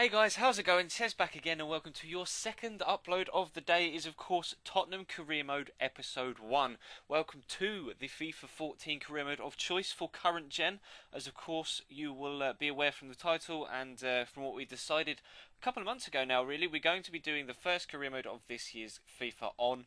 Hey guys, how's it going? Tez back again and welcome to your second upload of the day. Is of course Tottenham Career Mode Episode 1. Welcome to the FIFA 14 Career Mode of choice for current gen, as of course you will be aware from the title and from what we decided a couple of months ago now really. We're going to be doing the first Career Mode of this year's FIFA on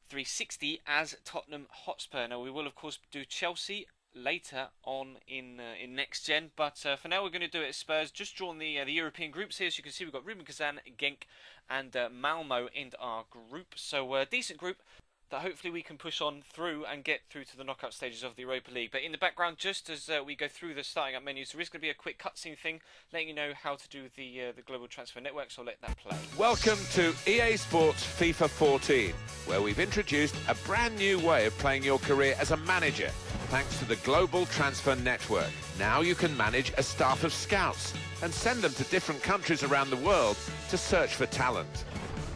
360 as Tottenham Hotspur. Now we will of course do Chelsea later on in next gen, but for now we're going to do it as Spurs. Just drawn the European groups here, so you can see we've got Rubin Kazan, Genk, and Malmo in our group. So decent group that hopefully we can push on through and get through to the knockout stages of the Europa League. But in the background, just as we go through the starting up menus, there is going to be a quick cutscene thing letting you know how to do the global transfer network, so I'll let that play. Welcome to EA Sports FIFA 14, where we've introduced a brand new way of playing your career as a manager, thanks to the global transfer network. Now you can manage a staff of scouts and send them to different countries around the world to search for talent.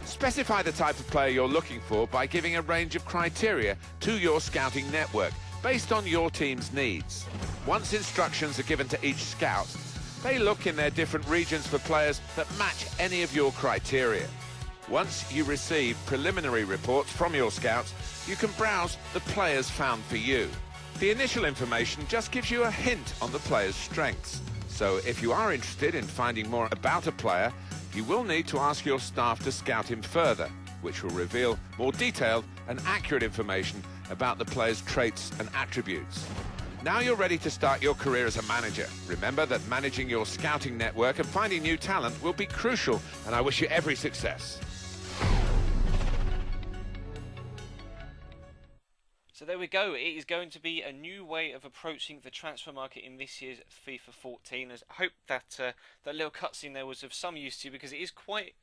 Specify the type of player you're looking for by giving a range of criteria to your scouting network based on your team's needs. Once instructions are given to each scout, they look in their different regions for players that match any of your criteria. Once you receive preliminary reports from your scouts, you can browse the players found for you. The initial information just gives you a hint on the player's strengths. So if you are interested in finding more about a player, you will need to ask your staff to scout him further, which will reveal more detailed and accurate information about the player's traits and attributes. Now you're ready to start your career as a manager. Remember that managing your scouting network and finding new talent will be crucial, and I wish you every success. So there we go. It is going to be a new way of approaching the transfer market in this year's FIFA 14. As I hope that that little cutscene there was of some use to you, because it is quite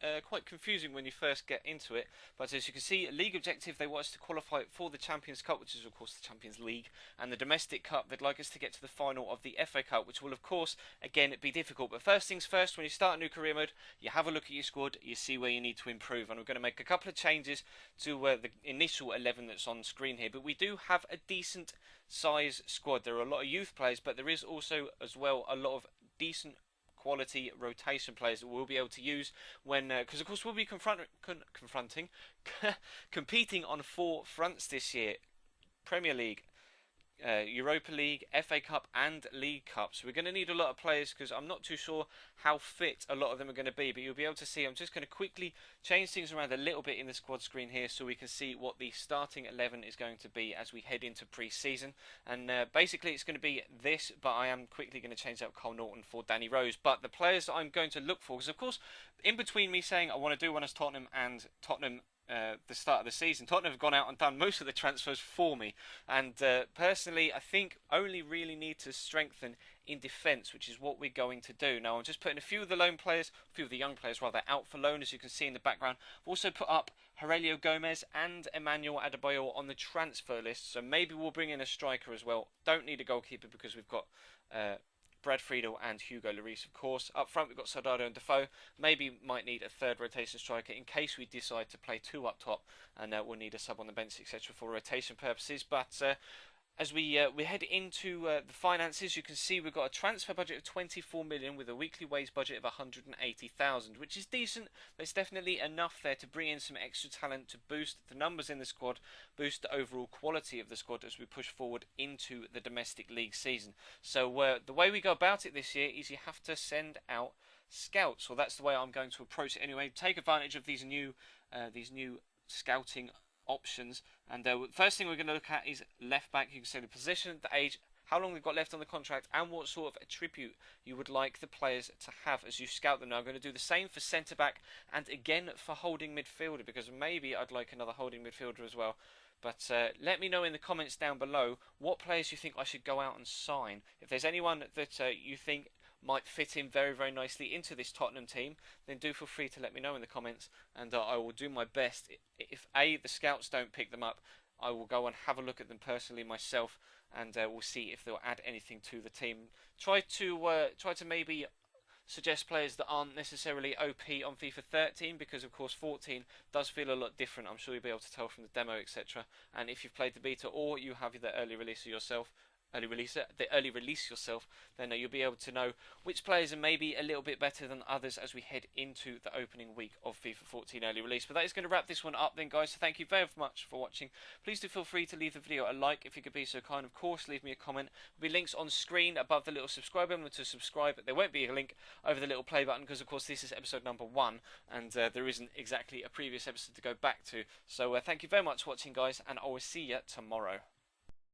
confusing when you first get into it. But as you can see, league objective, they want us to qualify for the Champions Cup, which is of course the Champions League, and the domestic cup. They'd like us to get to the final of the FA Cup, which will of course again be difficult. But first things first, when you start a new career mode, you have a look at your squad, you see where you need to improve, and we're going to make a couple of changes to the initial 11 that's on screen here. But we do have a decent size squad. There are a lot of youth players, but there is also as well a lot of decent quality rotation players that we'll be able to use when, because of course we'll be competing on 4 fronts this year: Premier League, Europa League, FA Cup and League Cup. So we're going to need a lot of players, because I'm not too sure how fit a lot of them are going to be, but you'll be able to see. I'm just going to quickly change things around a little bit in the squad screen here so we can see what the starting 11 is going to be as we head into pre-season. And basically it's going to be this, but I am quickly going to change out Cole Norton for Danny Rose. But the players that I'm going to look for, because of course in between me saying I want to do one as Tottenham and Tottenham the start of the season, Tottenham have gone out and done most of the transfers for me, and personally I think only really need to strengthen in defence, which is what we're going to do. Now I'm just putting a few of the young players rather, out for loan, as you can see in the background. I've also put up Aurelio Gomez and Emmanuel Adebayor on the transfer list, so maybe we'll bring in a striker as well. Don't need a goalkeeper because we've got Brad Friedel and Hugo Lloris, of course. Up front we've got Soldado and Defoe. Maybe might need a third rotation striker in case we decide to play 2 up top, and we'll need a sub on the bench, etc., for rotation purposes. But as we head into the finances, you can see we've got a transfer budget of 24 million with a weekly wage budget of 180,000, which is decent, but it's definitely enough there to bring in some extra talent to boost the numbers in the squad, boost the overall quality of the squad as we push forward into the domestic league season. So the way we go about it this year is you have to send out scouts. Well, that's the way I'm going to approach it anyway. Take advantage of these new scouting options, and first thing we're going to look at is left back. You can see the position, the age, how long they've got left on the contract, and what sort of attribute you would like the players to have as you scout them. Now I'm going to do the same for centre back and again for holding midfielder, because maybe I'd like another holding midfielder as well. But let me know in the comments down below what players you think I should go out and sign. If there's anyone that you think might fit in very, very nicely into this Tottenham team, then do feel free to let me know in the comments, and I will do my best. If the scouts don't pick them up, I will go and have a look at them personally myself, and we'll see if they'll add anything to the team. Try to maybe suggest players that aren't necessarily OP on FIFA 13, because of course 14 does feel a lot different. I'm sure you'll be able to tell from the demo, etc. And if you've played the beta or you have the early release yourself, early release yourself, then you'll be able to know which players are maybe a little bit better than others as we head into the opening week of FIFA 14 early release. But that is going to wrap this one up then, guys. So thank you very much for watching. Please do feel free to leave the video a like if you could be so kind. Of course, leave me a comment. There'll be links on screen above the little subscribe button to subscribe. There won't be a link over the little play button because, of course, this is episode number 1 and there isn't exactly a previous episode to go back to. So thank you very much for watching, guys, and I will see you tomorrow.